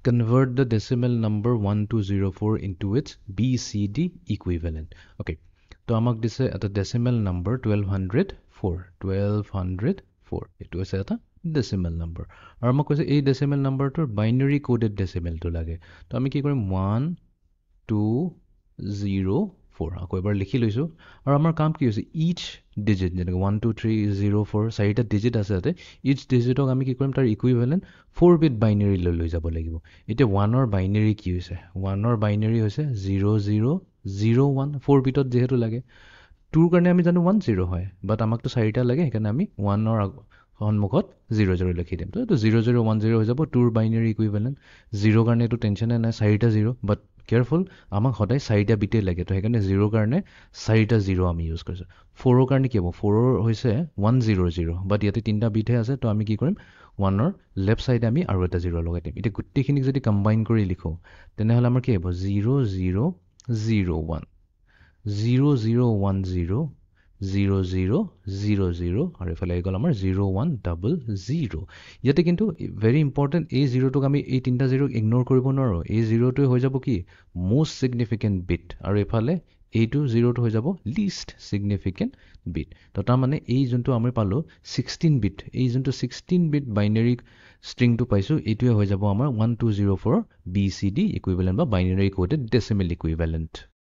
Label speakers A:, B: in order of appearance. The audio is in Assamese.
A: convert the decimal number 1204 into its BCD equivalent. Okay, তো আমাক দিছে এটা decimal number 1204 এটো আছে এটা decimal number আৰু আমাক কৈছে এই decimal numberটোৰ binary coded decimal টো লাগে তো আমি কি কৰিম 1204 আকৌ এবাৰ লিখি লৈছো আৰু আমাৰ কাম কি হৈছে each digit যেনেকৈ 1 2 3 0 4 চাৰিটা digit আছে তাতে each digitক আমি কি কৰিম তাৰ equivalent 4 bit binary লৈ যাব লাগিব এতিয়া 1 ৰ binary কি হৈছে 1 ৰ binary হৈছে 0001 4 bitত যেহেতু লাগে 2 কাৰণে আমি জানো 10 হয় বাট আমাকতো চাৰিটা লাগে সেইকাৰণে আমি 1 ৰ সন্মুখত 00 লিখি দিম তো এইটো 0010 হৈ যাব 2 ৰ binary equivalent 0 কাৰণে এইটো টেনচনে নাই চাৰিটা 0 বাট কেয়াৰফুল আমাক সদায় চাৰিটা বিটে লাগে তো সেইকাৰণে 0 কাৰণে চাৰিটা 0 আমি ইউজ কৰিছো 4 ৰ কাৰণে কি হ'ব 4 ৰ হৈছে 100 বাট ইয়াতে তিনিটা বিটহে আছে তো আমি কি কৰিম 1 ৰ লেফট সাইডে আমি আৰু এটা 0 লগাই দিম এতিয়া গোটেইখিনিক যদি কম্বাইন কৰি লিখো তেনেহলে আমাৰ কি হ'ব 0001 0010 0000 আৰু এফালে আহি গ'ল আমাৰ 0100 ইয়াতে কিন্তু ভেৰি ইম্পৰ্টেণ্ট এই 0টোক আমি এই তিনিটা 0ক ইগনোৰ কৰিব নোৱাৰো এই 0টোৱে হৈ যাব কি most significant bit আৰু এফালে এইটো 0টো হৈ যাব least significant bit তো তাৰ মানে এই যোনটো আমি পালো 16 bit এই যোনটো 16 bit binary stringটো পাইছো এইটোৱে হৈ যাব আমাৰ 1204 BCD equivalent বা binary coded decimal equivalent